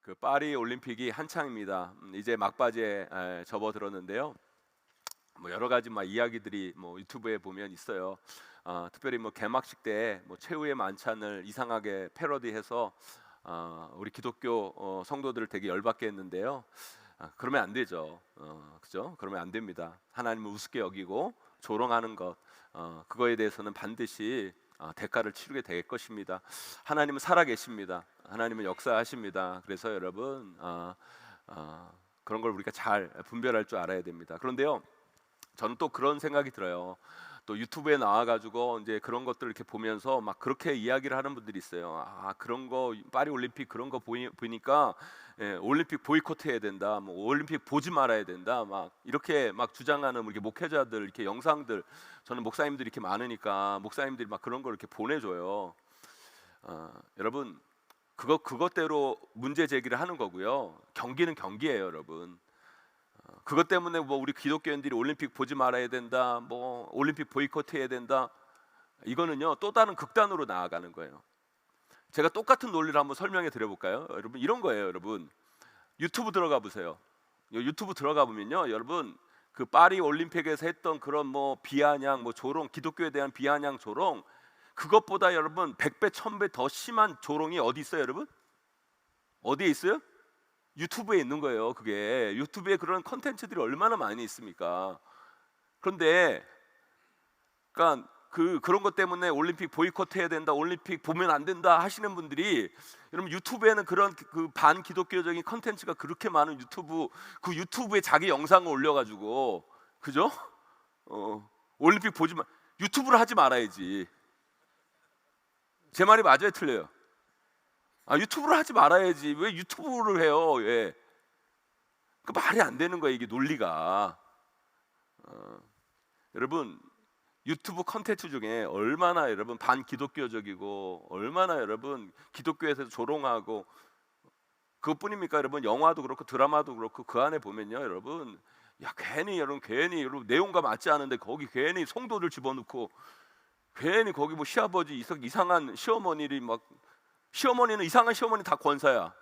그 파리 올림픽이 한창입니다. 이제 막바지에 접어들었는데요. 뭐 여러 가지 막 이야기들이 뭐 유튜브에 보면 있어요. 특별히 뭐 개막식 때 뭐 최후의 만찬을 이상하게 패러디해서 우리 기독교 성도들을 되게 열받게 했는데요. 그러면 안 되죠. 그죠? 그러면 안 됩니다. 하나님을 우습게 여기고 조롱하는 것, 그거에 대해서는 반드시 대가를 치르게 될 것입니다. 하나님은 살아계십니다. 하나님은 역사하십니다. 그래서 여러분 그런 걸 우리가 잘 분별할 줄 알아야 됩니다. 그런데요, 저는 또 그런 생각이 들어요. 또 유튜브에 나와가지고 이제 그런 것들을 이렇게 보면서 막 그렇게 이야기를 하는 분들이 있어요. 그런 거 파리 올림픽 그런 거 보니까 올림픽 보이콧해야 된다. 뭐 올림픽 보지 말아야 된다. 막 이렇게 막 주장하는 이렇게 목회자들 이렇게 영상들, 저는 목사님들이 이렇게 많으니까 목사님들이 막 그런 걸 이렇게 보내줘요. 여러분, 그것대로 문제 제기를 하는 거고요. 경기는 경기예요, 여러분. 그것 때문에 뭐 우리 기독교인들이 올림픽 보지 말아야 된다, 뭐 올림픽 보이콧해야 된다, 이거는요 또 다른 극단으로 나아가는 거예요. 제가 똑같은 논리를 한번 설명해 드려볼까요? 여러분, 이런 거예요. 여러분, 유튜브 들어가 보세요. 유튜브 들어가 보면요, 여러분, 그 파리 올림픽에서 했던 그런 뭐 비아냥, 뭐 조롱, 기독교에 대한 비아냥 조롱, 그것보다 여러분 100배 1000배 더 심한 조롱이 어디 있어요? 여러분, 어디에 있어요? 유튜브에 있는 거예요. 그게 유튜브에 그런 컨텐츠들이 얼마나 많이 있습니까? 그런데 그러니까 그런 것 때문에 올림픽 보이콧해야 된다, 올림픽 보면 안 된다 하시는 분들이, 여러분, 유튜브에는 그런 그 반기독교적인 컨텐츠가 그렇게 많은 그 유튜브에 자기 영상을 올려가지고, 그죠? 올림픽 보지 마, 유튜브를 하지 말아야지. 제 말이 맞아요, 틀려요? 유튜브를 하지 말아야지. 왜 유튜브를 해요? 왜? 그 말이 안 되는 거예요, 이게 논리가. 여러분, 유튜브 컨텐츠 중에 얼마나 여러분 반기독교적이고 얼마나 여러분 기독교에서 조롱하고 그것뿐입니까? 여러분, 영화도 그렇고 드라마도 그렇고 그 안에 보면요, 여러분, 괜히 여러분 내용과 맞지 않은데 거기 괜히 성도들 집어넣고, 괜히 거기 뭐 시아버지 이상한 시어머니를 막, 시어머니는 이상한 시어머니 다 권사야.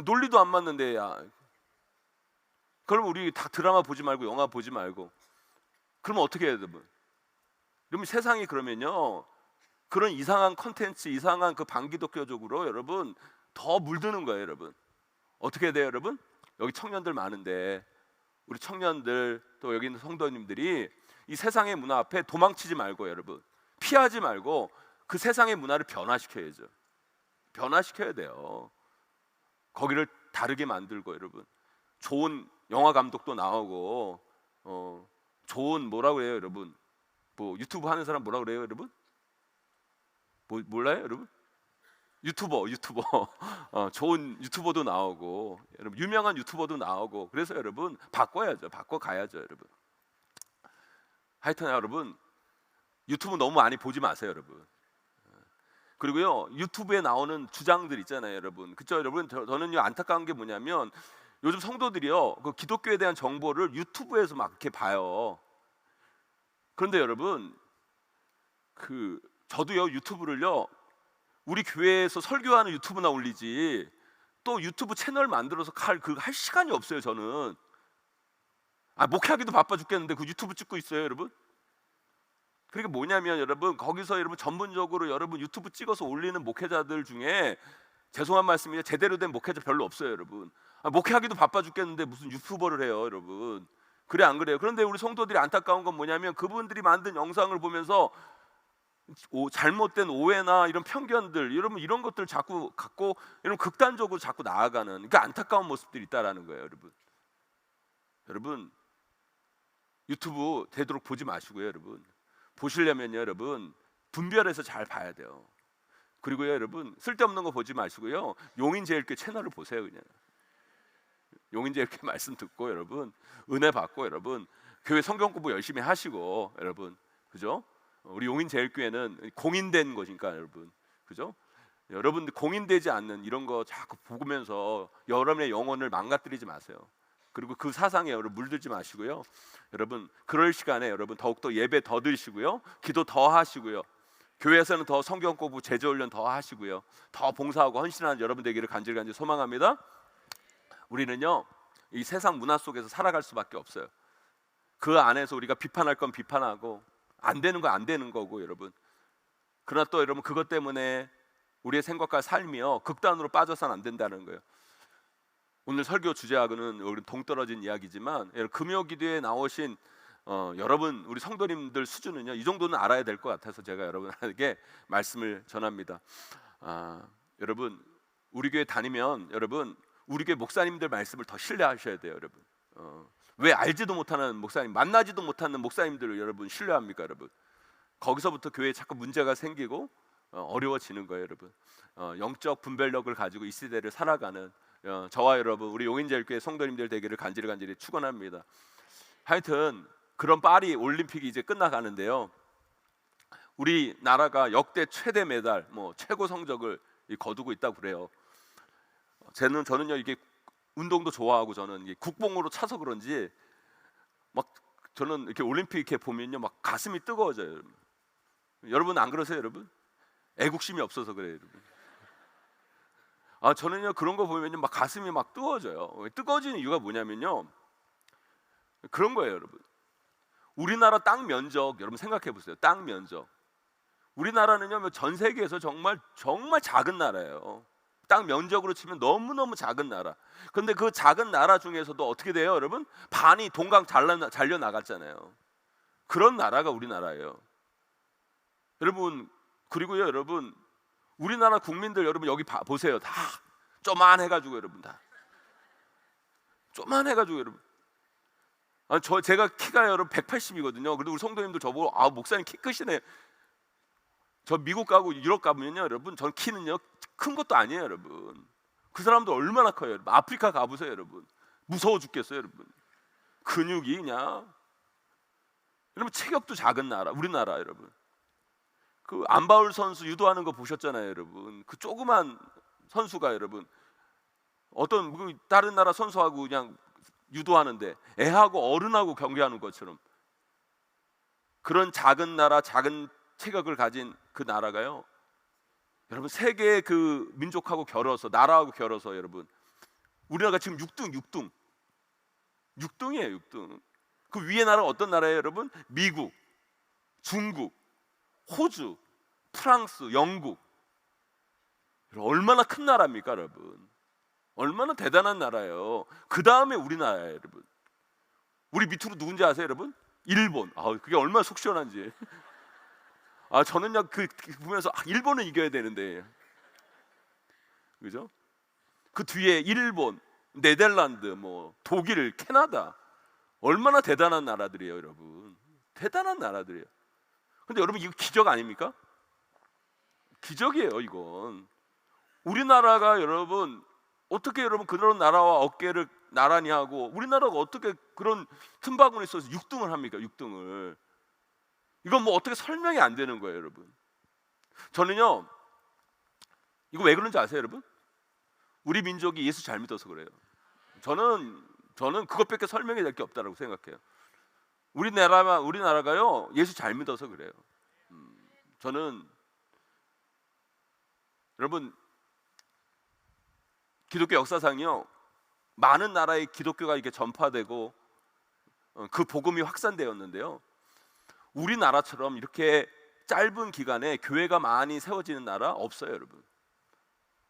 논리도 안 맞는데, 그럼 우리 다 드라마 보지 말고 영화 보지 말고, 그러면 어떻게 해야 돼? 여러분, 세상이 그러면요 그런 이상한 컨텐츠, 이상한 그 반기독교적으로 여러분 더 물드는 거예요. 여러분, 어떻게 해야 돼요? 여러분, 여기 청년들 많은데, 우리 청년들 또 여기 있는 성도님들이 이 세상의 문화 앞에 도망치지 말고, 여러분 피하지 말고 그 세상의 문화를 변화시켜야죠. 변화시켜야 돼요. 거기를 다르게 만들고, 여러분, 좋은 영화 감독도 나오고, 좋은 뭐라고 해요, 여러분? 뭐 유튜브 하는 사람 뭐라고 그래요, 여러분? 뭐 몰라요, 여러분? 유튜버 좋은 유튜버도 나오고, 여러분, 유명한 유튜버도 나오고, 그래서 여러분 바꿔야죠. 바꿔가야죠, 여러분. 하여튼 여러분, 유튜브 너무 많이 보지 마세요, 여러분. 그리고요, 유튜브에 나오는 주장들 있잖아요, 여러분. 그쵸, 여러분? 저는요 안타까운 게 뭐냐면, 요즘 성도들이요 그 기독교에 대한 정보를 유튜브에서 막 이렇게 봐요. 그런데 여러분, 저도요 유튜브를요 우리 교회에서 설교하는 유튜브나 올리지, 또 유튜브 채널 만들어서 할 시간이 없어요, 저는. 목회하기도 바빠 죽겠는데 그 유튜브 찍고 있어요, 여러분. 그러니까 뭐냐면, 여러분, 거기서 여러분 전문적으로 여러분 유튜브 찍어서 올리는 목회자들 중에, 죄송한 말씀이에요, 제대로 된 목회자 별로 없어요, 여러분. 목회하기도 바빠 죽겠는데 무슨 유튜버를 해요, 여러분. 그래, 안 그래요? 그런데 우리 성도들이 안타까운 건 뭐냐면, 그분들이 만든 영상을 보면서 잘못된 오해나 이런 편견들, 여러분, 이런 것들 자꾸 갖고 이런 극단적으로 자꾸 나아가는, 그러니까 안타까운 모습들이 있다라는 거예요, 여러분. 여러분, 유튜브 되도록 보지 마시고요, 여러분. 보시려면요, 여러분, 분별해서 잘 봐야 돼요. 그리고요, 여러분, 쓸데없는 거 보지 마시고요, 용인제일교회 채널을 보세요. 그냥 용인제일교회 말씀 듣고, 여러분 은혜 받고, 여러분 교회 성경 공부 열심히 하시고, 여러분, 그죠? 우리 용인제일교회는 공인된 것이니까, 여러분, 그죠? 여러분들 공인되지 않는 이런 거 자꾸 보면서 여러분의 영혼을 망가뜨리지 마세요. 그리고 그 사상에 여러분 물들지 마시고요. 여러분, 그럴 시간에 여러분 더욱더 예배 더 드리시고요, 기도 더 하시고요. 교회에서는 더 성경 공부, 제자 훈련 더 하시고요. 더 봉사하고 헌신하는 여러분 되기를 간절히 소망합니다. 우리는요, 이 세상 문화 속에서 살아갈 수밖에 없어요. 그 안에서 우리가 비판할 건 비판하고 안 되는 거 안 되는 거고 여러분. 그러나 또 여러분 그것 때문에 우리의 생각과 삶이요 극단으로 빠져서는 안 된다는 거예요. 오늘 설교 주제하고는 우리 동떨어진 이야기지만 금요기도에 나오신 여러분 우리 성도님들 수준은요 이 정도는 알아야 될 것 같아서 제가 여러분에게 말씀을 전합니다. 여러분 우리 교회 다니면 여러분 우리 교회 목사님들 말씀을 더 신뢰하셔야 돼요, 여러분. 왜 알지도 못하는 목사님, 만나지도 못하는 목사님들을 여러분 신뢰합니까, 여러분? 거기서부터 교회에 자꾸 문제가 생기고 어려워지는 거예요, 여러분. 영적 분별력을 가지고 이 시대를 살아가는 저와 여러분 우리 용인제일교회 성도님들 되기를 간절히 축원합니다. 하여튼 그런 파리 올림픽이 이제 끝나가는데요. 우리나라가 역대 최대 메달, 최고 성적을 거두고 있다고 그래요. 저는요 이게 운동도 좋아하고 저는 이게 국뽕으로 차서 그런지 막 저는 이렇게 올림픽 이렇게 보면요 막 가슴이 뜨거워져요. 여러분 안 그러세요, 여러분? 애국심이 없어서 그래요, 여러분. 저는요 그런 거 보면요 막 가슴이 막 뜨거워져요. 뜨거워지는 이유가 뭐냐면요 그런 거예요, 여러분. 우리나라 땅 면적 여러분 생각해 보세요. 땅 면적. 우리나라는요 전 세계에서 정말 작은 나라예요. 땅 면적으로 치면 너무너무 작은 나라. 그런데 그 작은 나라 중에서도 어떻게 돼요, 여러분? 반이 동강 잘려 나갔잖아요. 그런 나라가 우리나라예요. 여러분 그리고요 여러분 우리나라 국민들 여러분 여기 보세요. 다 쪼만해가지고 여러분 다 쪼만해가지고 여러분. 제가 키가 여러분 180이거든요. 그래도 우리 성도님들 저보고 목사님 키 크시네. 저 미국 가고 유럽 가면요 여러분 전 키는요 큰 것도 아니에요, 여러분. 그 사람들 얼마나 커요, 여러분. 아프리카 가보세요, 여러분. 무서워 죽겠어요, 여러분. 근육이 그냥. 여러분 체격도 작은 나라, 우리나라 여러분. 그 안바울 선수 유도하는 거 보셨잖아요, 여러분. 그 조그만 선수가 여러분 어떤 다른 나라 선수하고 그냥 유도하는데 애하고 어른하고 경기하는 것처럼 그런 작은 나라, 작은 체격을 가진 그 나라가요. 여러분 세계의 그 민족하고 겨뤄서 나라하고 겨뤄서 여러분 우리나라가 지금 6등이에요, 6등. 그 위에 나라가 어떤 나라예요, 여러분? 미국, 중국, 호주, 프랑스, 영국. 얼마나 큰 나라입니까, 여러분? 얼마나 대단한 나라예요. 그 다음에 우리나라예요, 여러분. 우리 밑으로 누군지 아세요, 여러분? 일본. 그게 얼마나 속 시원한지. 저는요 그 보면서 일본은 이겨야 되는데, 그죠? 그 뒤에 일본, 네덜란드, 독일, 캐나다 얼마나 대단한 나라들이에요, 여러분. 대단한 나라들이에요. 근데 여러분 이거 기적 아닙니까? 기적이에요, 이건. 우리나라가 여러분 어떻게 여러분 그런 나라와 어깨를 나란히 하고 우리나라가 어떻게 그런 틈바구니 있어서 6등을 합니까? 6등을. 이건 어떻게 설명이 안 되는 거예요, 여러분. 저는요 이거 왜 그런지 아세요, 여러분? 우리 민족이 예수 잘 믿어서 그래요. 저는 그것밖에 설명이 될 게 없다라고 생각해요. 우리나라가요 예수 잘 믿어서 그래요. 저는 여러분 기독교 역사상이요 많은 나라의 기독교가 이렇게 전파되고 그 복음이 확산되었는데요. 우리나라처럼 이렇게 짧은 기간에 교회가 많이 세워지는 나라 없어요, 여러분.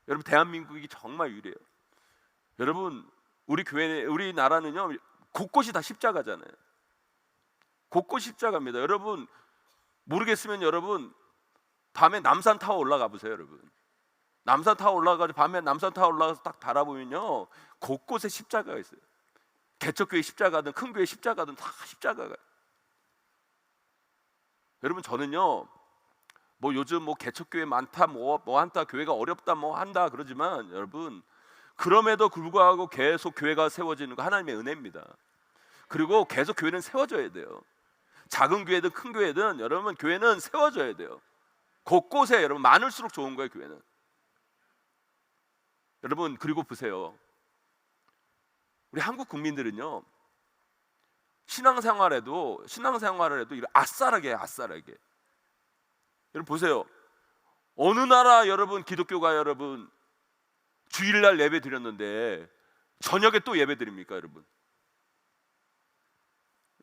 여러분 대한민국이 정말 유일해요. 여러분 우리나라는요 곳곳이 다 십자가잖아요. 곳곳 십자가입니다. 여러분 모르겠으면 여러분 밤에 남산타워 올라가 보세요, 여러분. 남산타워 올라가서 밤에 남산타워 올라가서 딱 바라보면요 곳곳에 십자가가 있어요. 개척교회 십자가든 큰 교회 십자가든 다 십자가가. 여러분 저는요 요즘 개척교회 많다 뭐 한다 교회가 어렵다 한다 그러지만 여러분 그럼에도 불구하고 계속 교회가 세워지는 거 하나님의 은혜입니다. 그리고 계속 교회는 세워져야 돼요. 작은 교회든 큰 교회든 여러분 교회는 세워져야 돼요. 곳곳에 여러분 많을수록 좋은 거예요, 교회는. 여러분 그리고 보세요. 우리 한국 국민들은요 신앙생활을 해도 아싸라게 해요, 아싸라게. 여러분 보세요. 어느 나라 여러분 기독교가 여러분 주일날 예배 드렸는데 저녁에 또 예배 드립니까 여러분?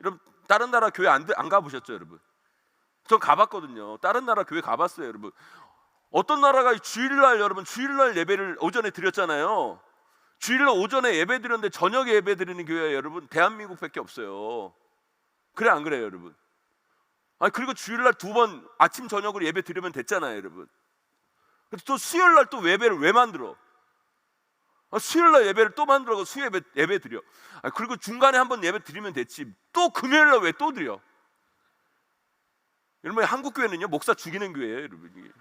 여러분 다른 나라 교회 안 가보셨죠 여러분? 전 가봤거든요. 다른 나라 교회 가봤어요 여러분. 어떤 나라가 주일날 여러분 주일날 예배를 오전에 드렸잖아요. 주일날 오전에 예배 드렸는데 저녁에 예배 드리는 교회가 여러분 대한민국밖에 없어요. 그래 안 그래요 여러분? 아니 그리고 주일날 2번 아침 저녁으로 예배 드리면 됐잖아요 여러분. 또 수요일날 또 예배를 왜 만들어? 수요일날 예배를 또 만들어서 예배 드려. 그리고 중간에 한번 예배 드리면 됐지. 또 금요일날 왜 또 드려? 여러분 한국 교회는요 목사 죽이는 교회예요 여러분.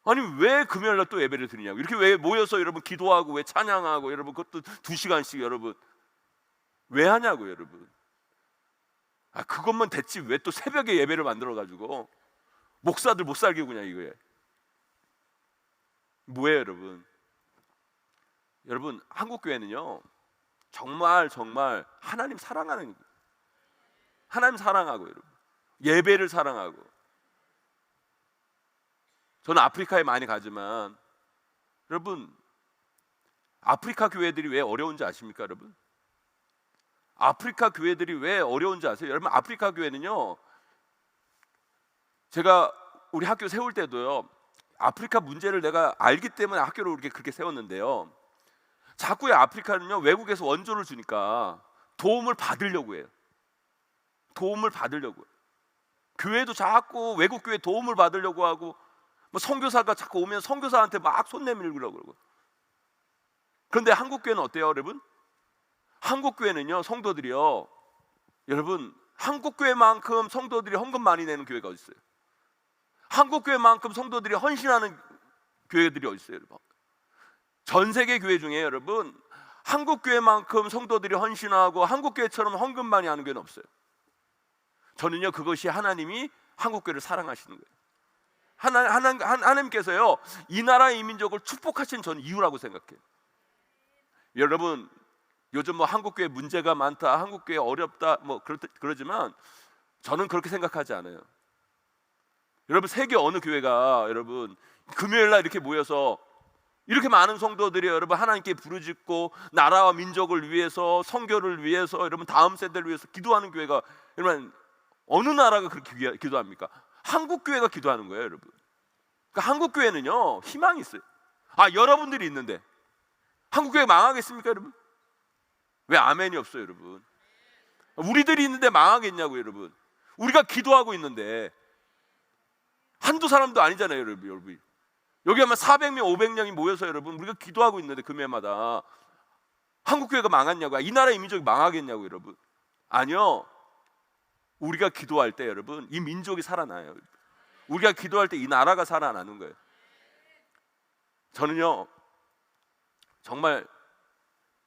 아니 왜 금요일날 또 예배를 드리냐고. 이렇게 왜 모여서 여러분 기도하고 왜 찬양하고 여러분 그것도 2시간씩 여러분 왜 하냐고 여러분. 그것만 됐지 왜 또 새벽에 예배를 만들어 가지고 목사들 못 살게 그냥 이거예요. 뭐예요 여러분? 여러분 한국 교회는요 정말 하나님 사랑하는, 하나님 사랑하고 여러분 예배를 사랑하고. 저는 아프리카에 많이 가지만 여러분 아프리카 교회들이 왜 어려운지 아십니까 여러분? 아프리카 교회들이 왜 어려운지 아세요? 여러분 아프리카 교회는요 제가 우리 학교 세울 때도요 아프리카 문제를 내가 알기 때문에 학교를 그렇게 세웠는데요, 자꾸 아프리카는요 외국에서 원조를 주니까 도움을 받으려고 해요. 도움을 받으려고 해요. 교회도 자꾸 외국 교회 도움을 받으려고 하고 뭐 선교사가 자꾸 오면 선교사한테 막 손 내밀으려고 그러고. 그런데 한국 교회는 어때요 여러분? 한국 교회는요 성도들이요 여러분 한국 교회만큼 성도들이 헌금 많이 내는 교회가 어디 있어요? 한국 교회만큼 성도들이 헌신하는 교회들이 어디 있어요 여러분? 전 세계 교회 중에 여러분 한국 교회만큼 성도들이 헌신하고 한국 교회처럼 헌금 많이 하는 교회는 없어요. 저는요 그것이 하나님이 한국 교회를 사랑하시는 거예요. 하나님께서요 이 나라의 이민족을 축복하신 전 이유라고 생각해요. 여러분 요즘 뭐 한국 교회 문제가 많다, 한국 교회 어렵다 뭐 그러지만 저는 그렇게 생각하지 않아요. 여러분 세계 어느 교회가 여러분 금요일날 이렇게 모여서 이렇게 많은 성도들이 여러분 하나님께 부르짖고 나라와 민족을 위해서 선교를 위해서 여러분 다음 세대를 위해서 기도하는 교회가 여러분 어느 나라가 그렇게 기도합니까? 한국 교회가 기도하는 거예요 여러분. 그러니까 한국 교회는요 희망이 있어요. 여러분들이 있는데 한국 교회 망하겠습니까 여러분? 왜 아멘이 없어요 여러분? 우리들이 있는데 망하겠냐고 여러분. 우리가 기도하고 있는데 한두 사람도 아니잖아요 여러분. 여기 아마 400명 500명이 모여서 여러분 우리가 기도하고 있는데 금요일마다 한국 교회가 망했냐고, 이 나라의 민족이 망하겠냐고 여러분. 아니요, 우리가 기도할 때 여러분 이 민족이 살아나요. 우리가 기도할 때 이 나라가 살아나는 거예요. 저는요 정말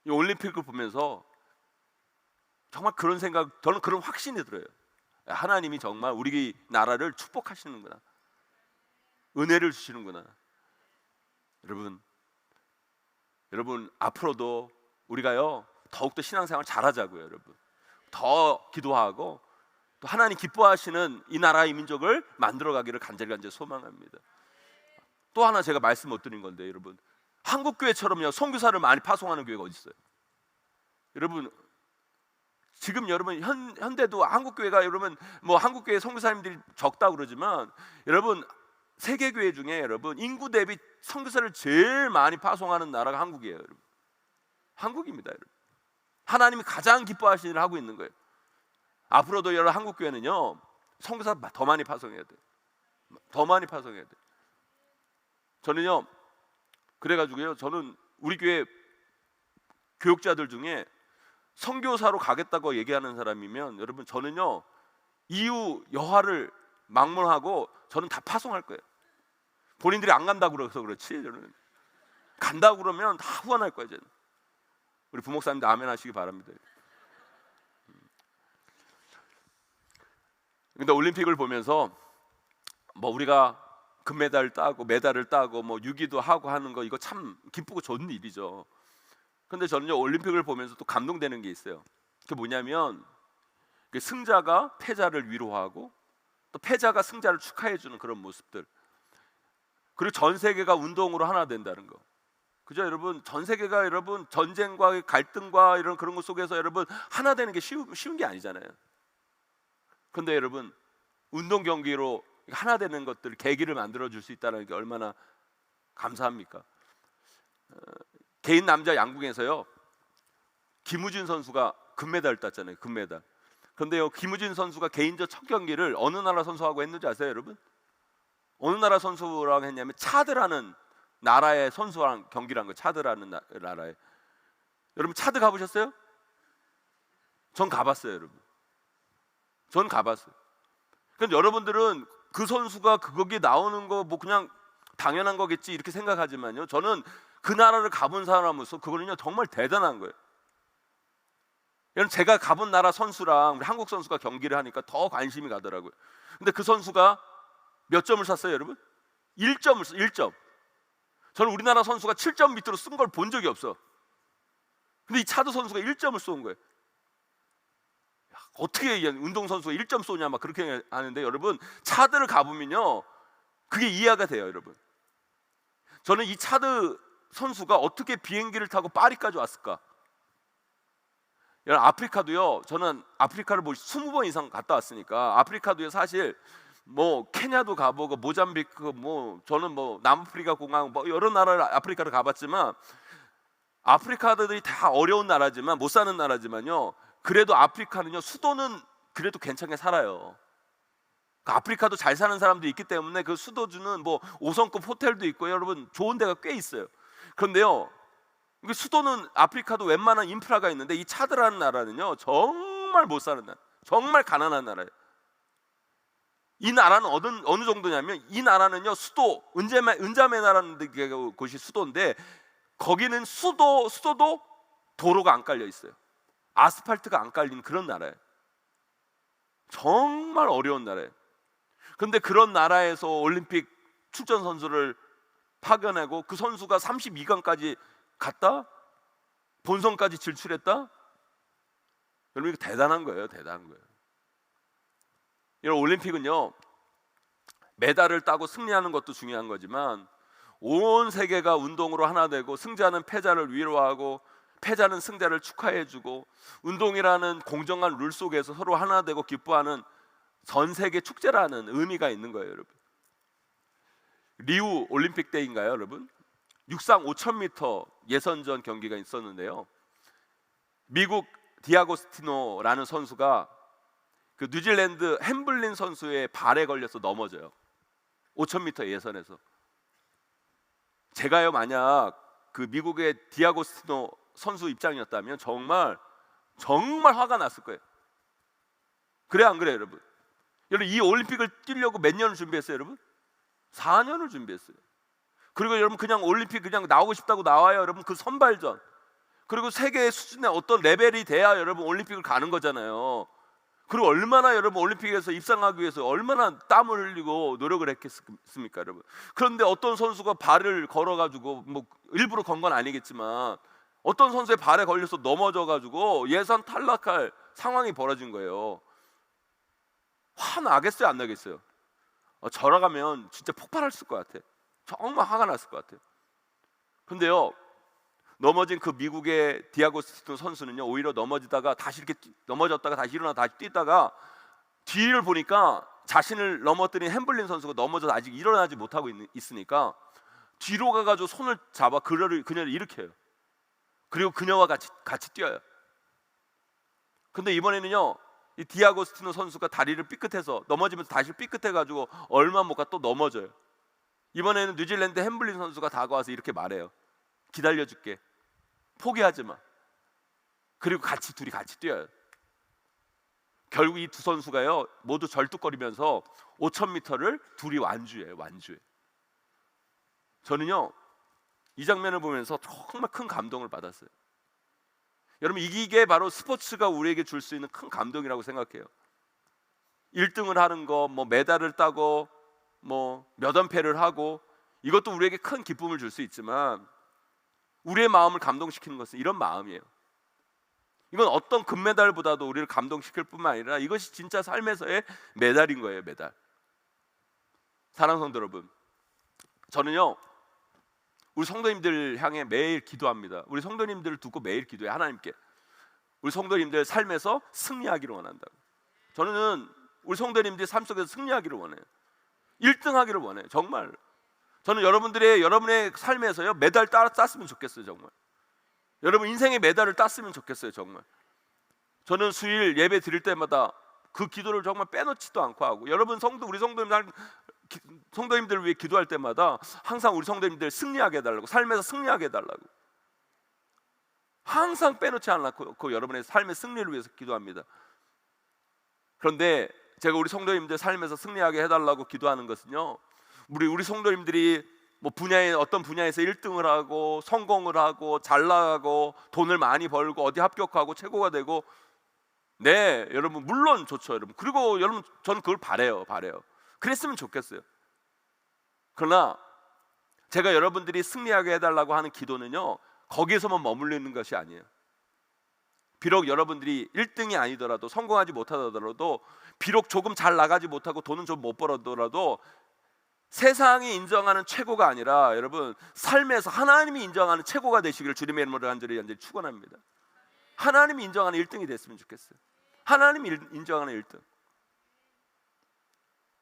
이 올림픽을 보면서 정말 그런 생각, 저는 그런 확신이 들어요. 하나님이 정말 우리 나라를 축복하시는구나, 은혜를 주시는구나. 여러분 앞으로도 우리가요 더욱더 신앙생활 잘하자고요 여러분. 더 기도하고 또 하나님 기뻐하시는 이 나라의 민족을 만들어가기를 간절히 소망합니다. 또 하나 제가 말씀 못 드린 건데 여러분 한국 교회처럼요 선교사를 많이 파송하는 교회가 어디 있어요? 여러분 지금 여러분 현대도 한국 교회가 여러분 뭐 한국 교회 선교사님들이 적다 그러지만 여러분 세계 교회 중에 여러분 인구 대비 선교사를 제일 많이 파송하는 나라가 한국이에요 여러분. 한국입니다 여러분. 하나님이 가장 기뻐하시는 일을 하고 있는 거예요. 앞으로도 여러분 한국 교회는요 선교사 더 많이 파송해야 돼요. 더 많이 파송해야 돼요. 저는요 그래가지고요 저는 우리 교회 교육자들 중에 선교사로 가겠다고 얘기하는 사람이면 여러분 저는요 이후 여하를 막론하고 저는 다 파송할 거예요. 본인들이 안 간다고 그래서 그렇지 저는 간다고 그러면 다 후원할 거예요. 저는. 우리 부목사님들 아멘 하시기 바랍니다. 근데 올림픽을 보면서 뭐 우리가 금메달 따고 메달을 따고 뭐 유기도 하고 하는 거 이거 참 기쁘고 좋은 일이죠. 근데 저는요 올림픽을 보면서 또 감동되는 게 있어요. 그게 뭐냐면 승자가 패자를 위로하고 또 패자가 승자를 축하해 주는 그런 모습들, 그리고 전 세계가 운동으로 하나 된다는 거. 그죠 여러분? 전 세계가 여러분 전쟁과 갈등과 이런 그런 것 속에서 여러분 하나 되는 게 쉬운 게 아니잖아요. 그런데 여러분 운동 경기로 하나 되는 것들, 계기를 만들어 줄 수 있다는 게 얼마나 감사합니까? 개인 남자 양궁에서요, 김우진 선수가 금메달을 땄잖아요. 금메달. 그런데요, 김우진 선수가 개인전 첫 경기를 어느 나라 선수하고 했는지 아세요 여러분? 어느 나라 선수랑 했냐면 차드라는 나라의 선수랑 경기를 한 거예요. 차드라는 나라에. 여러분 차드 가보셨어요? 전 가봤어요 여러분. 전 가봤어요. 그러니까 여러분들은 그 선수가 거기에 나오는 거 뭐 그냥 당연한 거겠지 이렇게 생각하지만요, 저는 그 나라를 가본 사람으로서 그거는요 정말 대단한 거예요. 여러분 제가 가본 나라 선수랑 우리 한국 선수가 경기를 하니까 더 관심이 가더라고요. 근데 그 선수가 몇 점을 쐈어요 여러분? 1점을 쐈어요. 1점. 저는 우리나라 선수가 7점 밑으로 쓴 걸 본 적이 없어. 근데 이 차드 선수가 1점을 쏜 거예요. 야, 어떻게 운동선수가 1점 쏘냐 막 그렇게 하는데 여러분 차드를 가보면요 그게 이해가 돼요 여러분. 저는 이 차드 선수가 어떻게 비행기를 타고 파리까지 왔을까? 여러분 아프리카도요, 저는 아프리카를 뭐 20번 이상 갔다 왔으니까 아프리카도요 사실 뭐 케냐도 가보고 모잠비크 뭐 저는 뭐 남아프리카 공항 뭐 여러 나라를 아프리카를 가봤지만 아프리카들이 다 어려운 나라지만 못 사는 나라지만요, 그래도 아프리카는요 수도는 그래도 괜찮게 살아요. 아프리카도 잘 사는 사람도 있기 때문에 그 수도주는 뭐 5성급 호텔도 있고 여러분 좋은 데가 꽤 있어요. 그런데요 수도는 아프리카도 웬만한 인프라가 있는데 이 차드라는 나라는요 정말 못 사는 나라, 정말 가난한 나라예요. 이 나라는 어느 정도냐면 이 나라는요 수도 은자메나라는 곳이 수도인데 거기는 수도도 도로가 안 깔려 있어요. 아스팔트가 안 깔린 그런 나라예요. 정말 어려운 나라예요. 그런데 그런 나라에서 올림픽 출전 선수를 파견하고 그 선수가 32강까지 갔다? 본선까지 진출했다? 여러분 이거 대단한 거예요. 대단한 거예요. 여러분 올림픽은요 메달을 따고 승리하는 것도 중요한 거지만 온 세계가 운동으로 하나 되고 승자는 패자를 위로하고 패자는 승자를 축하해주고 운동이라는 공정한 룰 속에서 서로 하나 되고 기뻐하는 전 세계 축제라는 의미가 있는 거예요 여러분. 리우 올림픽 때인가요 여러분? 육상 5000m 예선전 경기가 있었는데요, 미국 디아고스티노라는 선수가 그 뉴질랜드 햄블린 선수의 발에 걸려서 넘어져요. 5000m 예선에서. 제가요 만약 그 미국의 디아고스티노 선수 입장이었다면 정말 화가 났을 거예요. 그래 안 그래요 여러분? 여러분 이 올림픽을 뛰려고 몇 년을 준비했어요 여러분? 4년을 준비했어요. 그리고 여러분 그냥 올림픽 그냥 나오고 싶다고 나와요 여러분? 그 선발전, 그리고 세계 수준의 어떤 레벨이 돼야 여러분 올림픽을 가는 거잖아요. 그리고 얼마나 여러분 올림픽에서 입상하기 위해서 얼마나 땀을 흘리고 노력을 했겠습니까 여러분? 그런데 어떤 선수가 발을 걸어가지고 뭐 일부러 건 건 아니겠지만 어떤 선수의 발에 걸려서 넘어져가지고 예선 탈락할 상황이 벌어진 거예요. 화 나겠어요 안 나겠어요? 저라가면 진짜 폭발했을 것 같아. 정말 화가 났을 것 같아요. 근데요 넘어진 그 미국의 디아고스티노 선수는요 오히려 넘어졌다가 다시 일어나 다시 뛰다가 뒤를 보니까 자신을 넘어뜨린 햄블린 선수가 넘어져서 아직 일어나지 못하고 있으니까 뒤로 가가지고 손을 잡아 그녀를 일으켜요. 그리고 그녀와 같이 뛰어요. 근데 이번에는요 이 디아고스티노 선수가 다리를 삐끗해서 넘어지면서 다시 삐끗해가지고 얼마 못 가 또 넘어져요. 이번에는 뉴질랜드 햄블린 선수가 다가와서 이렇게 말해요. 기다려줄게. 포기하지 마. 그리고 둘이 같이 뛰어요. 결국 이 두 선수가요 모두 절뚝거리면서 5000m를 둘이 완주해요. 저는요 이 장면을 보면서 정말 큰 감동을 받았어요. 여러분 이게 바로 스포츠가 우리에게 줄 수 있는 큰 감동이라고 생각해요. 1등을 하는 거, 뭐 메달을 따고 뭐 몇 연패를 하고 이것도 우리에게 큰 기쁨을 줄 수 있지만 우리의 마음을 감동시키는 것은 이런 마음이에요. 이건 어떤 금메달보다도 우리를 감동시킬 뿐만 아니라 이것이 진짜 삶에서의 메달인 거예요. 메달. 사랑하는 성도 여러분, 저는요 우리 성도님들 향해 매일 기도합니다. 우리 성도님들을 두고 매일 기도해. 하나님께 우리 성도님들 삶에서 승리하기를 원한다고. 저는 우리 성도님들의 삶 속에서 승리하기를 원해요. 1등하기를 원해요. 정말. 저는 여러분의 삶에서요 메달 땄으면 좋겠어요. 정말. 여러분 인생의 메달을 땄으면 좋겠어요. 정말. 저는 수일 예배 드릴 때마다 그 기도를 정말 빼놓지도 않고 하고, 여러분 우리 성도님들을 위해 기도할 때마다 항상 우리 성도님들 승리하게 해달라고, 삶에서 승리하게 해달라고 항상 빼놓지 않고 여러분의 삶의 승리를 위해서 기도합니다. 그런데 제가 우리 성도님들 삶에서 승리하게 해달라고 기도하는 것은요, 우리 성도님들이 뭐 어떤 분야에서 1등을 하고 성공을 하고 잘 나가고 돈을 많이 벌고 어디 합격하고 최고가 되고, 네 여러분 물론 좋죠 여러분. 그리고 여러분 저는 그걸 바래요. 그랬으면 좋겠어요. 그러나 제가 여러분들이 승리하게 해달라고 하는 기도는요 거기에서만 머물러 있는 것이 아니에요. 비록 여러분들이 1등이 아니더라도, 성공하지 못하더라도, 비록 조금 잘 나가지 못하고 돈은 좀 못 벌어더라도 세상이 인정하는 최고가 아니라 여러분 삶에서 하나님이 인정하는 최고가 되시기를 주님의 이름으로 간절히 축원합니다. 하나님이 인정하는 1등이 됐으면 좋겠어요. 하나님이 인정하는 1등.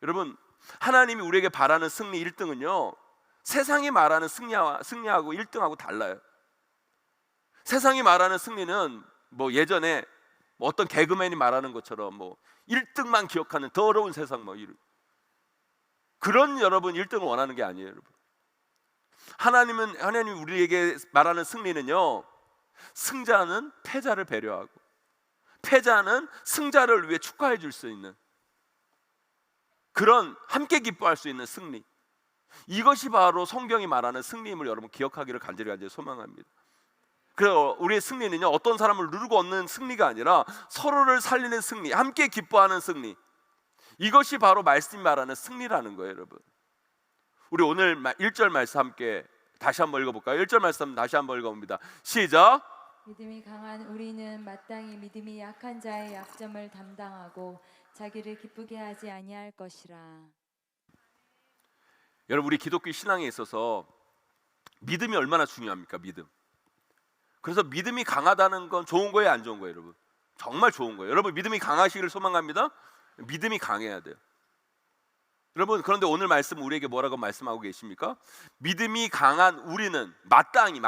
여러분 하나님이 우리에게 바라는 승리 1등은요 세상이 말하는 승리하고 1등하고 달라요. 세상이 말하는 승리는 뭐 예전에 뭐 어떤 개그맨이 말하는 것처럼 뭐 1등만 기억하는 더러운 세상, 뭐 그런 여러분 1등을 원하는 게 아니에요. 여러분 하나님이 우리에게 말하는 승리는요, 승자는 패자를 배려하고 패자는 승자를 위해 축하해 줄 수 있는 그런, 함께 기뻐할 수 있는 승리, 이것이 바로 성경이 말하는 승리임을 여러분 기억하기를 간절히 소망합니다. 그래서 우리의 승리는요 어떤 사람을 누르고 얻는 승리가 아니라 서로를 살리는 승리, 함께 기뻐하는 승리, 이것이 바로 말씀이 말하는 승리라는 거예요. 여러분 우리 오늘 1절 말씀 함께 다시 한번 읽어볼까요? 1절 말씀 다시 한번 읽어봅니다. 시작. 믿음이 강한 우리는 마땅히 믿음이 약한 자의 약점을 담당하고 자기를 기쁘게 하지 아니할 것이라. 여러분 우리 기독교 신앙에 있어서 믿음이 얼마나 중요합니까? 믿음. 그래서 믿음이 강하다는 건 좋은 거예요, 안 좋은 거예요? 여러분 정말 좋은 거예요. 여러분 믿음이 강하시기를 소망합니다. 믿음이 강해야 돼요. 여러분 그런데 오늘 말씀 우리에게 뭐라고 말씀하고 계십니까? 믿음이 강한 우리는 마땅히,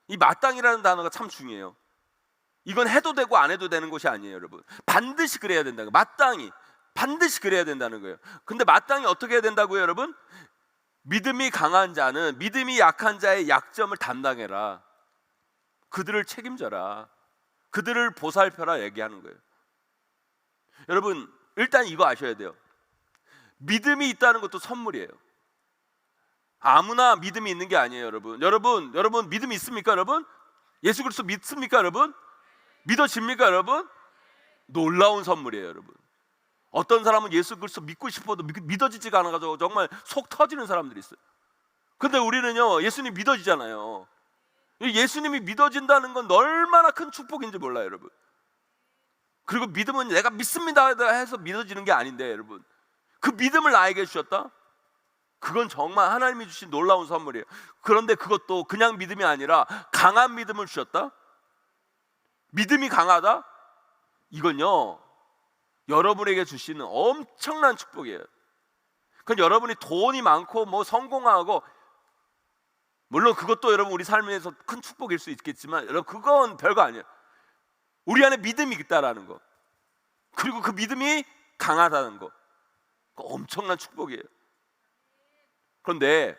이 마땅이라는 단어가 참 중요해요. 이건 해도 되고 안 해도 되는 것이 아니에요. 여러분 반드시 그래야 된다는 거예요. 마땅히 반드시 그래야 된다는 거예요. 근데 마땅히 어떻게 해야 된다고요? 여러분 믿음이 강한 자는 믿음이 약한 자의 약점을 담당해라, 그들을 책임져라, 그들을 보살펴라 얘기하는 거예요. 여러분 일단 이거 아셔야 돼요. 믿음이 있다는 것도 선물이에요. 아무나 믿음이 있는 게 아니에요. 여러분 믿음이 있습니까? 여러분 예수 그리스도 믿습니까? 여러분 믿어집니까? 여러분 놀라운 선물이에요. 여러분 어떤 사람은 예수 그리스도 믿고 싶어도 믿어지지가 않아가지고 정말 속 터지는 사람들이 있어요. 근데 우리는요 예수님 믿어지잖아요. 예수님이 믿어진다는 건 얼마나 큰 축복인지 몰라요. 여러분 그리고 믿음은 내가 믿습니다 해서 믿어지는 게 아닌데, 여러분 그 믿음을 나에게 주셨다? 그건 정말 하나님이 주신 놀라운 선물이에요. 그런데 그것도 그냥 믿음이 아니라 강한 믿음을 주셨다? 믿음이 강하다? 이건요 여러분에게 주시는 엄청난 축복이에요. 그건 여러분이 돈이 많고 뭐 성공하고, 물론 그것도 여러분 우리 삶에서 큰 축복일 수 있겠지만 여러분 그건 별거 아니에요. 우리 안에 믿음이 있다라는 거, 그리고 그 믿음이 강하다는 거, 엄청난 축복이에요. 그런데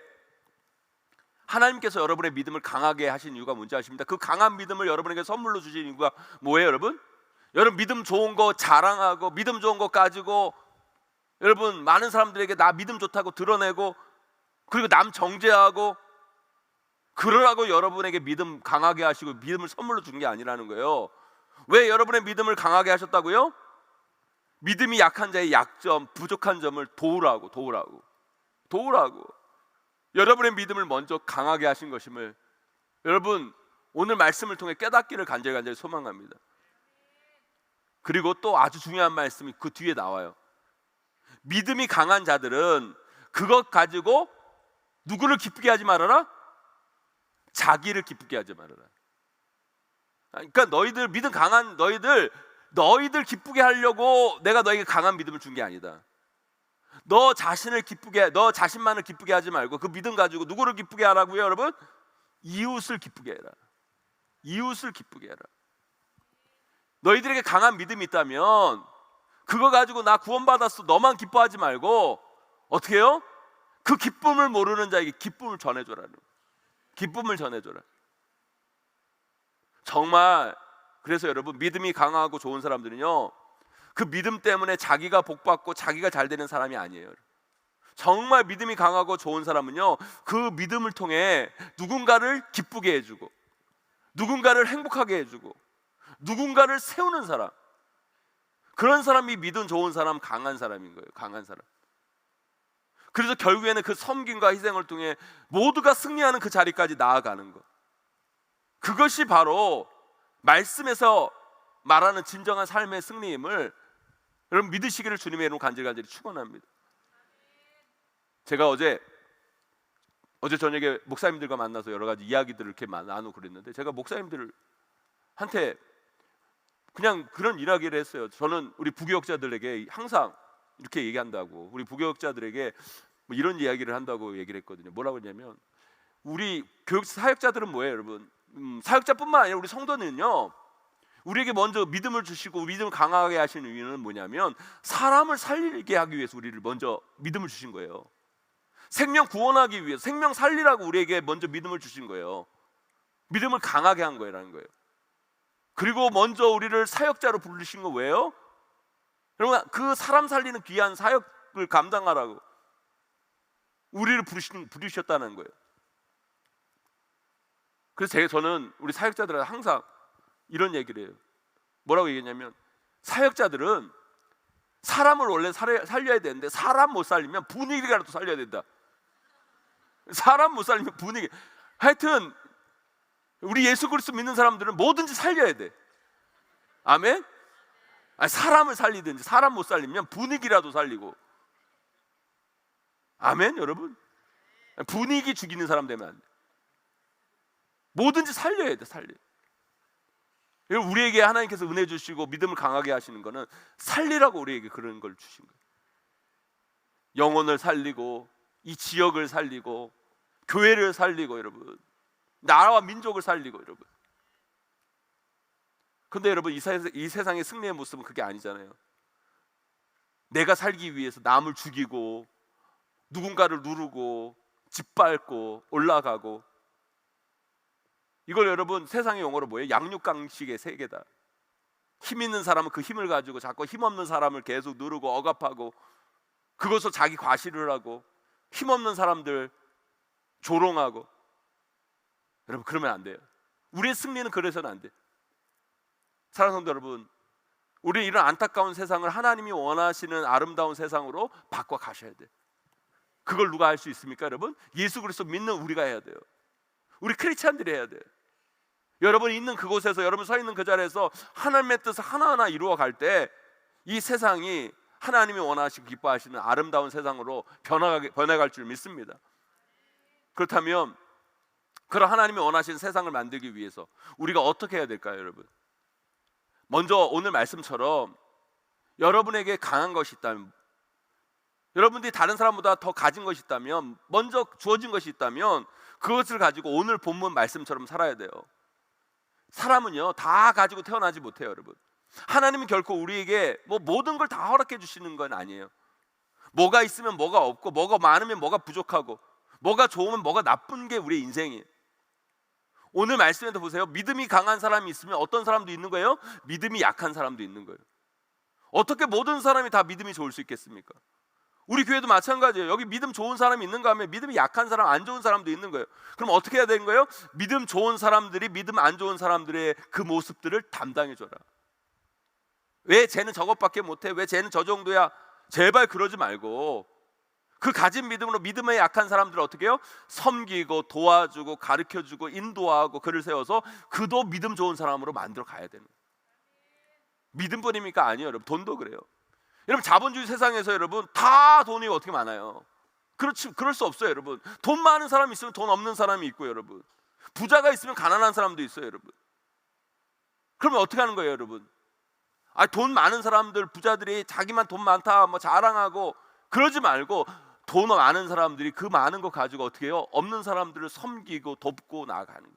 하나님께서 여러분의 믿음을 강하게 하신 이유가 뭔지 아십니까? 그 강한 믿음을 여러분에게 선물로 주신 이유가 뭐예요? 여러분 믿음 좋은 거 자랑하고 믿음 좋은 거 가지고 여러분 많은 사람들에게 나 믿음 좋다고 드러내고, 그리고 남 정죄하고 그러라고 여러분에게 믿음 강하게 하시고 믿음을 선물로 준 게 아니라는 거예요. 왜 여러분의 믿음을 강하게 하셨다고요? 믿음이 약한 자의 약점, 부족한 점을 도우라고. 여러분의 믿음을 먼저 강하게 하신 것임을 여러분 오늘 말씀을 통해 깨닫기를 간절히 소망합니다. 그리고 또 아주 중요한 말씀이 그 뒤에 나와요. 믿음이 강한 자들은 그것 가지고 누구를 기쁘게 하지 말아라? 자기를 기쁘게 하지 말아라. 그러니까 너희들 믿음 강한 너희들 기쁘게 하려고 내가 너에게 강한 믿음을 준 게 아니다. 너 자신만을 기쁘게 하지 말고 그 믿음 가지고 누구를 기쁘게 하라고요, 여러분? 이웃을 기쁘게 해라. 이웃을 기쁘게 해라. 너희들에게 강한 믿음이 있다면 그거 가지고 나 구원받았어 너만 기뻐하지 말고 어떻게 해요? 그 기쁨을 모르는 자에게 기쁨을 전해줘라. 기쁨을 전해줘라. 정말 그래서 여러분 믿음이 강하고 좋은 사람들은요 그 믿음 때문에 자기가 복받고 자기가 잘 되는 사람이 아니에요. 정말 믿음이 강하고 좋은 사람은요 그 믿음을 통해 누군가를 기쁘게 해주고 누군가를 행복하게 해주고 누군가를 세우는 사람, 그런 사람이 믿음 좋은 사람, 강한 사람인 거예요. 강한 사람. 그래서 결국에는 그 섬김과 희생을 통해 모두가 승리하는 그 자리까지 나아가는 것, 그것이 바로 말씀에서 말하는 진정한 삶의 승리임을 여러분 믿으시기를 주님의 이름으로 간절히 축원합니다. 제가 어제 저녁에 목사님들과 만나서 여러 가지 이야기들을 이렇게 나누고 그랬는데 제가 목사님들한테 그냥 그런 이야기를 했어요. 저는 우리 부교역자들에게 항상 이렇게 얘기한다고, 우리 부교역자들에게 뭐 이런 이야기를 한다고 얘기를 했거든요. 뭐라고 했냐면 우리 교육 사역자들은 뭐예요, 여러분? 사역자뿐만 아니라 우리 성도는요 우리에게 먼저 믿음을 주시고 믿음을 강하게 하시는 이유는 뭐냐면 사람을 살리게 하기 위해서 우리를 먼저 믿음을 주신 거예요. 생명 구원하기 위해서, 생명 살리라고 우리에게 먼저 믿음을 주신 거예요. 믿음을 강하게 한 거라는 거예요. 그리고 먼저 우리를 사역자로 부르신 거 왜요? 여러분 그 사람 살리는 귀한 사역을 감당하라고 우리를 부르셨다는 거예요. 그래서 저는 우리 사역자들한테 항상 이런 얘기를 해요. 뭐라고 얘기했냐면 사역자들은 사람을 원래 살려야 되는데 사람 못 살리면 분위기라도 살려야 된다. 사람 못 살리면 분위기. 하여튼 우리 예수 그리스도 믿는 사람들은 뭐든지 살려야 돼. 아멘? 사람을 살리든지 사람 못 살리면 분위기라도 살리고. 아멘 여러분? 분위기 죽이는 사람 되면 안 돼. 뭐든지 살려야 돼. 우리에게 하나님께서 은혜 주시고 믿음을 강하게 하시는 거는 살리라고 우리에게 그런 걸 주신 거예요. 영혼을 살리고 이 지역을 살리고 교회를 살리고 여러분 나라와 민족을 살리고 여러분. 근데 여러분 이 세상의 승리의 모습은 그게 아니잖아요. 내가 살기 위해서 남을 죽이고 누군가를 누르고 짓밟고 올라가고, 이걸 여러분 세상의 용어로 뭐예요? 양육강식의 세계다. 힘 있는 사람은 그 힘을 가지고 자꾸 힘없는 사람을 계속 누르고 억압하고 그것을 자기 과시를 하고 힘없는 사람들 조롱하고. 여러분 그러면 안 돼요. 우리의 승리는 그래서는 안 돼. 사랑하는 성도 여러분, 우리 이런 안타까운 세상을 하나님이 원하시는 아름다운 세상으로 바꿔 가셔야 돼. 그걸 누가 할 수 있습니까 여러분? 예수 그리스도 믿는 우리가 해야 돼요. 우리 크리스찬들이 해야 돼요. 여러분이 있는 그곳에서, 여러분 서 있는 그 자리에서 하나님의 뜻을 하나하나 이루어 갈 때 이 세상이 하나님이 원하시고 기뻐하시는 아름다운 세상으로 변해갈 줄 믿습니다. 그렇다면 그런 하나님이 원하시는 세상을 만들기 위해서 우리가 어떻게 해야 될까요 여러분? 먼저 오늘 말씀처럼 여러분에게 강한 것이 있다면, 여러분들이 다른 사람보다 더 가진 것이 있다면, 먼저 주어진 것이 있다면 그것을 가지고 오늘 본문 말씀처럼 살아야 돼요. 사람은요 다 가지고 태어나지 못해요 여러분. 하나님은 결코 우리에게 모든 걸 다 허락해 주시는 건 아니에요. 뭐가 있으면 뭐가 없고, 뭐가 많으면 뭐가 부족하고, 뭐가 좋으면 뭐가 나쁜 게 우리의 인생이에요. 오늘 말씀에도 보세요. 믿음이 강한 사람이 있으면 어떤 사람도 있는 거예요? 믿음이 약한 사람도 있는 거예요. 어떻게 모든 사람이 다 믿음이 좋을 수 있겠습니까? 우리 교회도 마찬가지예요. 여기 믿음 좋은 사람이 있는가 하면 믿음이 약한 사람, 안 좋은 사람도 있는 거예요. 그럼 어떻게 해야 되는 거예요? 믿음 좋은 사람들이 믿음 안 좋은 사람들의 그 모습들을 담당해 줘라. 왜 쟤는 저것밖에 못해? 왜 쟤는 저 정도야? 제발 그러지 말고 그 가진 믿음으로 믿음에 약한 사람들을 어떻게 해요? 섬기고 도와주고 가르쳐주고 인도하고 그를 세워서 그도 믿음 좋은 사람으로 만들어 가야 되는 거예요. 믿음뿐입니까? 아니에요, 여러분. 돈도 그래요. 여러분, 자본주의 세상에서 여러분 다 돈이 어떻게 많아요? 그럴 수 없어요, 여러분. 돈 많은 사람이 있으면 돈 없는 사람이 있고, 여러분. 부자가 있으면 가난한 사람도 있어요, 여러분. 그러면 어떻게 하는 거예요, 여러분? 돈 많은 사람들, 부자들이 자기만 돈 많다 뭐 자랑하고 그러지 말고, 돈 많은 사람들이 그 많은 거 가지고 어떻게 해요? 없는 사람들을 섬기고 돕고 나아가는 거예요.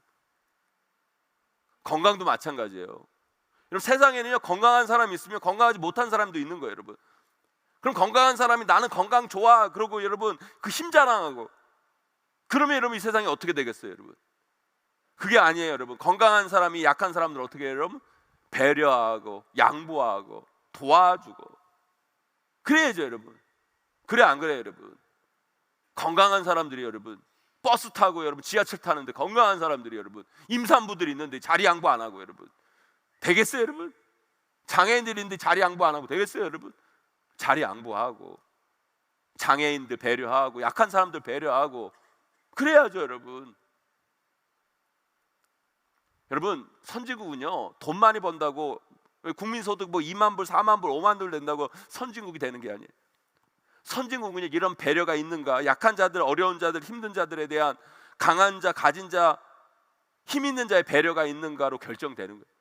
건강도 마찬가지예요. 여러분, 세상에는요, 건강한 사람이 있으면 건강하지 못한 사람도 있는 거예요, 여러분. 그럼 건강한 사람이 나는 건강 좋아 그러고 여러분 그 힘 자랑하고, 그러면 여러분 이 세상이 어떻게 되겠어요, 여러분? 그게 아니에요, 여러분. 건강한 사람이 약한 사람들 어떻게 해요, 여러분? 배려하고 양보하고 도와주고 그래야죠, 여러분. 그래 안 그래요, 여러분? 건강한 사람들이 여러분 버스 타고 여러분 지하철 타는데, 건강한 사람들이 여러분 임산부들이 있는데 자리 양보 안 하고 여러분 되겠어요, 여러분? 장애인들이 있는데 자리 양보 안 하고 되겠어요, 여러분? 자리 양보하고 장애인들 배려하고 약한 사람들 배려하고 그래야죠, 여러분. 여러분, 선진국은요 돈 많이 번다고 국민소득 뭐 2만 불, 4만 불, 5만 불 된다고 선진국이 되는 게 아니에요. 선진국은 이런 배려가 있는가, 약한 자들, 어려운 자들, 힘든 자들에 대한 강한 자, 가진 자, 힘 있는 자의 배려가 있는가로 결정되는 거예요.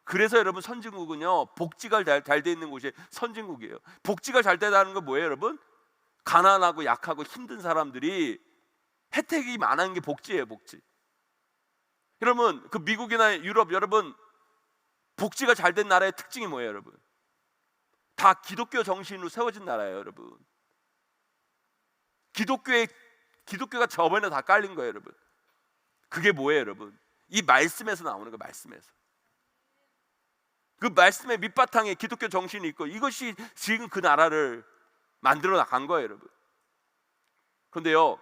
그래서 여러분 선진국은요 복지가 잘 돼 있는 곳이 선진국이에요. 복지가 잘 되다는 건 뭐예요, 여러분? 가난하고 약하고 힘든 사람들이 혜택이 많은 게 복지예요, 복지. 여러분, 그 미국이나 유럽, 여러분 복지가 잘 된 나라의 특징이 뭐예요, 여러분? 다 기독교 정신으로 세워진 나라예요, 여러분. 기독교가 저번에 다 깔린 거예요, 여러분. 그게 뭐예요, 여러분? 이 말씀에서 나오는 거예요, 말씀에서. 그 말씀의 밑바탕에 기독교 정신이 있고, 이것이 지금 그 나라를 만들어 나간 거예요, 여러분. 그런데요,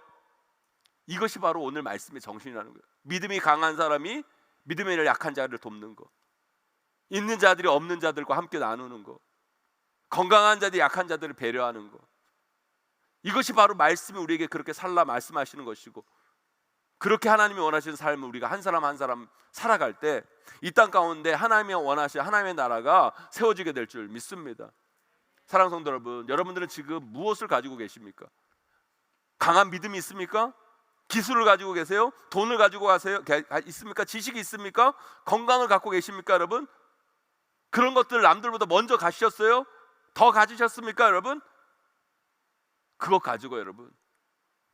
이것이 바로 오늘 말씀의 정신이라는 거예요. 믿음이 강한 사람이 믿음이 약한 자를 돕는 거, 있는 자들이 없는 자들과 함께 나누는 거, 건강한 자들이 약한 자들을 배려하는 거, 이것이 바로 말씀이 우리에게 그렇게 살라 말씀하시는 것이고, 그렇게 하나님이 원하시는 삶을 우리가 한 사람 한 사람 살아갈 때 이 땅 가운데 하나님이 원하시는 하나님의 나라가 세워지게 될 줄 믿습니다. 사랑하는 성도 여러분, 여러분들은 지금 무엇을 가지고 계십니까? 강한 믿음이 있습니까? 기술을 가지고 계세요? 돈을 가지고 가세요? 있습니까? 지식이 있습니까? 건강을 갖고 계십니까, 여러분? 그런 것들 남들보다 먼저 가지셨어요? 더 가지셨습니까, 여러분? 그것 가지고 여러분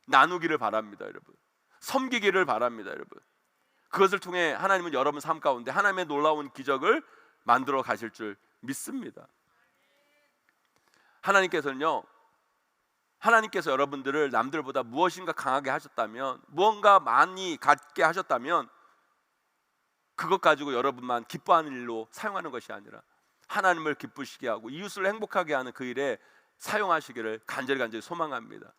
나누기를 바랍니다, 여러분. 섬기기를 바랍니다, 여러분. 그것을 통해 하나님은 여러분 삶 가운데 하나님의 놀라운 기적을 만들어 가실 줄 믿습니다. 하나님께서 여러분들을 남들보다 무엇인가 강하게 하셨다면, 무언가 많이 갖게 하셨다면, 그것 가지고 여러분만 기뻐하는 일로 사용하는 것이 아니라 하나님을 기쁘시게 하고 이웃을 행복하게 하는 그 일에 사용하시기를 간절히 소망합니다.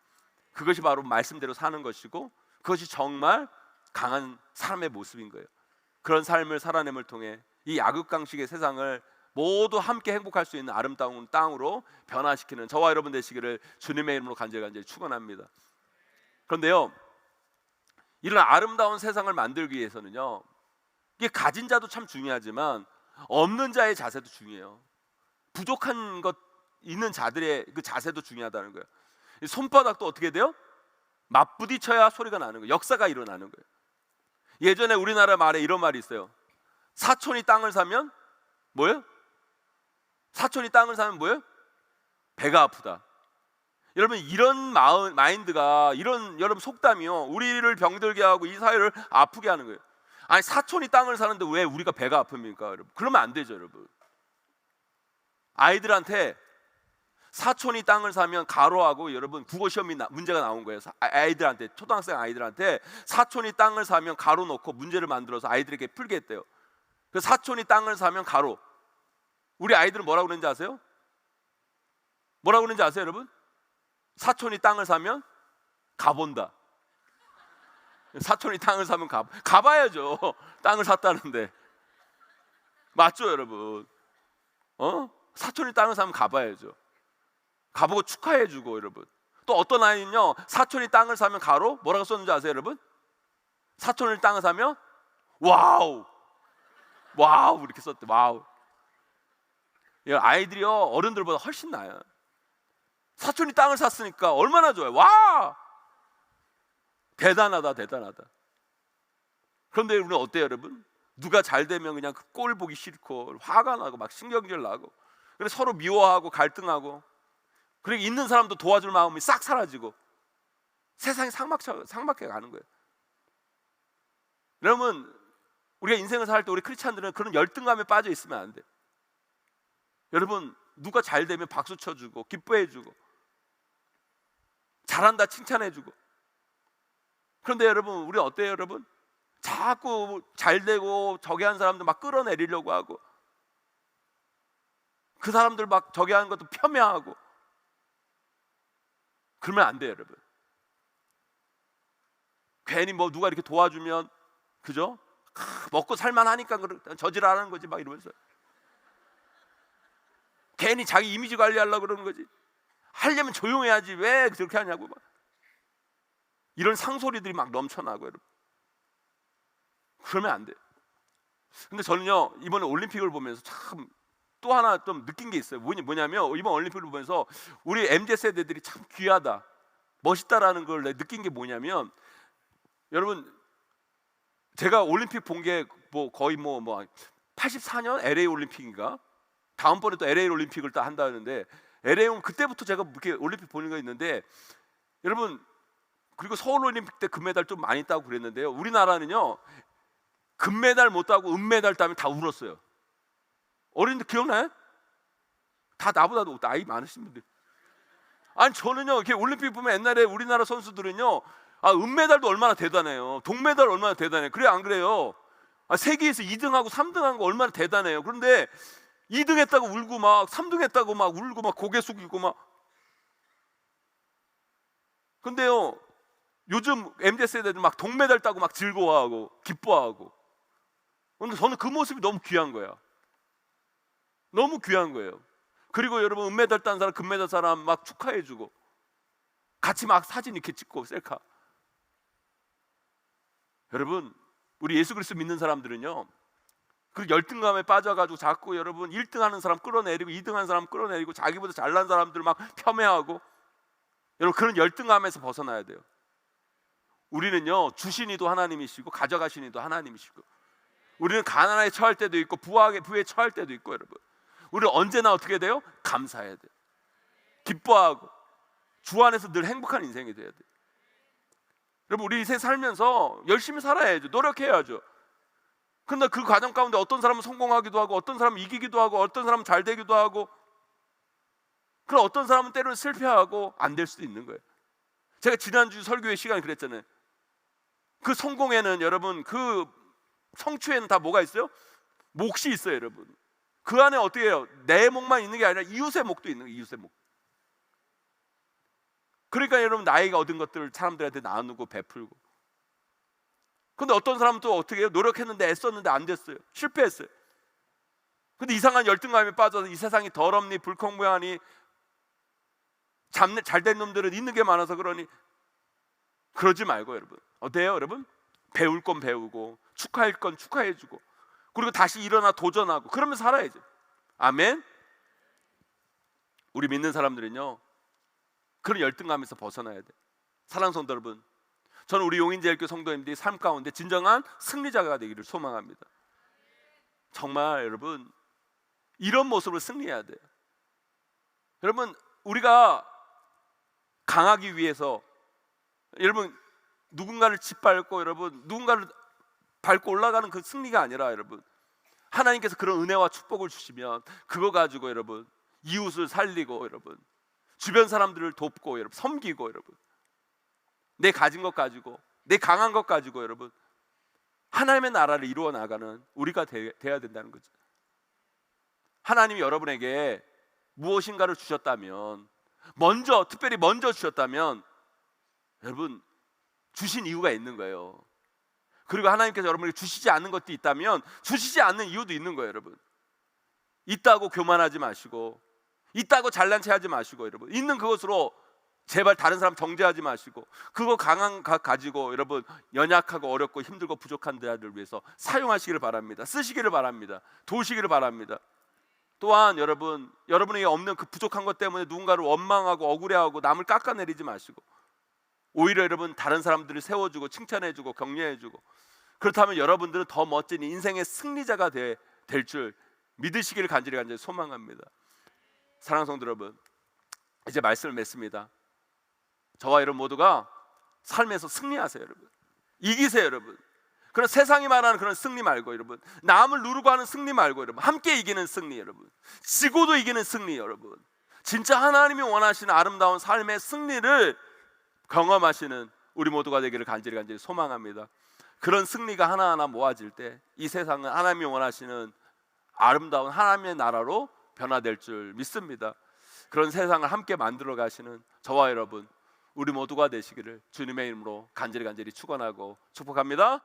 그것이 바로 말씀대로 사는 것이고, 그것이 정말 강한 사람의 모습인 거예요. 그런 삶을 살아냄을 통해 이 약육강식의 세상을 모두 함께 행복할 수 있는 아름다운 땅으로 변화시키는 저와 여러분 되시기를 주님의 이름으로 간절히 축원합니다. 그런데요, 이런 아름다운 세상을 만들기 위해서는요, 이게 가진 자도 참 중요하지만 없는 자의 자세도 중요해요. 부족한 것 있는 자들의 그 자세도 중요하다는 거예요. 손바닥도 어떻게 돼요? 맞부딪혀야 소리가 나는 거예요. 역사가 일어나는 거예요. 예전에 우리나라 말에 이런 말이 있어요. 사촌이 땅을 사면 뭐예요? 사촌이 땅을 사면 뭐예요? 배가 아프다. 여러분, 이런 마인드가, 이런 여러분 속담이요, 우리를 병들게 하고 이 사회를 아프게 하는 거예요. 아니, 사촌이 땅을 사는데 왜 우리가 배가 아픕니까, 여러분? 그러면 안 되죠, 여러분. 아이들한테 사촌이 땅을 사면 가로하고, 여러분 국어 시험이 문제가 나온 거예요. 아이들한테, 초등학생 아이들한테 사촌이 땅을 사면 가로 놓고 문제를 만들어서 아이들에게 풀게 했대요. 그 사촌이 땅을 사면 가로. 우리 아이들은 뭐라고 그러는지 아세요? 뭐라고 그러는지 아세요, 여러분? 사촌이 땅을 사면 가본다. 사촌이 땅을 사면 가봐야죠. 땅을 샀다는데. 맞죠, 여러분? 사촌이 땅을 사면 가봐야죠. 가보고 축하해주고, 여러분 또 어떤 아이는요, 사촌이 땅을 사면 가로 뭐라고 썼는지 아세요, 여러분? 사촌이 땅을 사면 와우, 와우 이렇게 썼대. 와우. 아이들이요, 어른들보다 훨씬 나아요. 사촌이 땅을 샀으니까 얼마나 좋아요. 와, 대단하다, 대단하다. 그런데 우리는 어때요, 여러분? 누가 잘 되면 그냥 그 꼴 보기 싫고 화가 나고 막 신경질 나고, 그래서 서로 미워하고 갈등하고, 그리고 있는 사람도 도와줄 마음이 싹 사라지고 세상이 삭막해 가는 거예요. 여러분, 우리가 인생을 살 때 우리 크리스찬들은 그런 열등감에 빠져 있으면 안 돼. 여러분, 누가 잘 되면 박수 쳐주고 기뻐해주고 잘한다 칭찬해주고. 그런데 여러분, 우리 어때요, 여러분? 자꾸 잘 되고 저기 한 사람들 막 끌어내리려고 하고, 그 사람들 막 저기 하는 것도 폄훼하고. 그러면 안 돼요, 여러분. 괜히 뭐 누가 이렇게 도와주면, 그죠? 먹고 살만하니까 저질하는 거지 막 이러면서. 괜히 자기 이미지 관리하려고 그러는 거지. 하려면 조용해야지 왜 그렇게 하냐고 막. 이런 상소리들이 막 넘쳐나고, 여러분. 그러면 안 돼요. 근데 저는요, 이번에 올림픽을 보면서 참 또 하나 좀 느낀 게 있어요. 뭐냐면 이번 올림픽을 보면서 우리 MZ 세대들이 참 귀하다, 멋있다라는 걸 느낀 게 뭐냐면, 여러분, 제가 올림픽 본 게 뭐 거의 뭐 84년 LA 올림픽인가? 다음번에 또 LA 올림픽을 또 한다는데, LA는 그때부터 제가 이렇게 올림픽 보는 거 있는데, 여러분, 그리고 서울 올림픽 때 금메달 좀 많이 따고 그랬는데요, 우리나라는요 금메달 못 따고 은메달 따면 다 울었어요. 어린이들 기억나요? 다 나보다도 나이 많으신 분들. 아니, 저는요, 이렇게 올림픽 보면 옛날에 우리나라 선수들은요, 은메달도 얼마나 대단해요. 동메달 얼마나 대단해요. 그래, 안 그래요? 세계에서 2등하고 3등한 거 얼마나 대단해요. 그런데 2등 했다고 울고 막 3등 했다고 막 울고 막 고개 숙이고 막. 근데요, 요즘 MZ 세대들 막 동메달 따고 막 즐거워하고 기뻐하고. 근데 저는 그 모습이 너무 귀한 거야. 너무 귀한 거예요. 그리고 여러분, 은메달 딴 사람, 금메달 사람 막 축하해주고 같이 막 사진 이렇게 찍고 셀카. 여러분, 우리 예수 그리스도 믿는 사람들은요, 그 열등감에 빠져가지고 자꾸 여러분 1등 하는 사람 끌어내리고 2등 하는 사람 끌어내리고 자기보다 잘난 사람들 막 폄훼하고, 여러분, 그런 열등감에서 벗어나야 돼요. 우리는요, 주신 이도 하나님이시고 가져가신 이도 하나님이시고, 우리는 가난하게 처할 때도 있고 부에 처할 때도 있고, 여러분, 우리는 언제나 어떻게 돼요? 감사해야 돼요. 기뻐하고 주 안에서 늘 행복한 인생이 돼야 돼요. 여러분, 우리 인생 살면서 열심히 살아야죠. 노력해야죠. 근데 그 과정 가운데 어떤 사람은 성공하기도 하고, 어떤 사람은 이기기도 하고, 어떤 사람은 잘 되기도 하고, 그럼 어떤 사람은 때로는 실패하고 안 될 수도 있는 거예요. 제가 지난주 설교회 시간에 그랬잖아요. 그 성공에는, 여러분, 그 성취에는 다 뭐가 있어요? 몫이 있어요, 여러분. 그 안에 어떻게 해요? 내 몫만 있는 게 아니라 이웃의 몫도 있는 거예요. 이웃의 몫. 그러니까 여러분, 나이가 얻은 것들을 사람들한테 나누고 베풀고. 근데 어떤 사람은 또 어떻게 해요? 노력했는데 애썼는데 안 됐어요. 실패했어요. 근데 이상한 열등감에 빠져서 이 세상이 더럽니 불공평하니 잘된 놈들은 있는 게 많아서 그러니. 그러지 말고, 여러분, 어때요, 여러분? 배울 건 배우고 축하할 건 축하해주고, 그리고 다시 일어나 도전하고, 그러면 살아야죠. 아멘. 우리 믿는 사람들은요, 그런 열등감에서 벗어나야 돼. 사랑하는 성도 여러분, 저는 우리 용인제일교 성도님들이 삶 가운데 진정한 승리자가 되기를 소망합니다. 정말 여러분, 이런 모습으로 승리해야 돼요. 여러분, 우리가 강하기 위해서, 여러분, 누군가를 짓밟고, 여러분, 누군가를 밟고 올라가는 그 승리가 아니라, 여러분, 하나님께서 그런 은혜와 축복을 주시면 그거 가지고, 여러분, 이웃을 살리고, 여러분, 주변 사람들을 돕고, 여러분, 섬기고, 여러분, 내 가진 것 가지고, 내 강한 것 가지고, 여러분, 하나님의 나라를 이루어 나가는 우리가 돼야 된다는 거죠. 하나님이 여러분에게 무엇인가를 주셨다면, 특별히 먼저 주셨다면, 여러분, 주신 이유가 있는 거예요. 그리고 하나님께서 여러분에게 주시지 않는 것도 있다면 주시지 않는 이유도 있는 거예요, 여러분. 있다고 교만하지 마시고, 있다고 잘난 체 하지 마시고, 여러분, 있는 그것으로 제발 다른 사람 정죄하지 마시고 그거 가지고 여러분 연약하고 어렵고 힘들고 부족한 자들을 위해서 사용하시기를 바랍니다. 쓰시기를 바랍니다. 도우시기를 바랍니다. 또한 여러분에게 없는 그 부족한 것 때문에 누군가를 원망하고 억울해하고 남을 깎아내리지 마시고 오히려 여러분 다른 사람들을 세워주고 칭찬해주고 격려해주고 그렇다면 여러분들은 더 멋진 인생의 승리자가 될 줄 믿으시기를 간절히 소망합니다. 사랑하는 성도 여러분, 이제 말씀을 맺습니다. 저와 여러분 모두가 삶에서 승리하세요. 여러분 이기세요. 여러분 그런 세상이 말하는 그런 승리 말고 여러분 남을 누르고 하는 승리 말고 여러분 함께 이기는 승리, 여러분 지고도 이기는 승리, 여러분 진짜 하나님이 원하시는 아름다운 삶의 승리를 경험하시는 우리 모두가 되기를 간절히 소망합니다. 그런 승리가 하나하나 모아질 때 이 세상은 하나님이 원하시는 아름다운 하나님의 나라로 변화될 줄 믿습니다. 그런 세상을 함께 만들어 가시는 저와 여러분 우리 모두가 되시기를 주님의 이름으로 간절히 축원하고 축복합니다.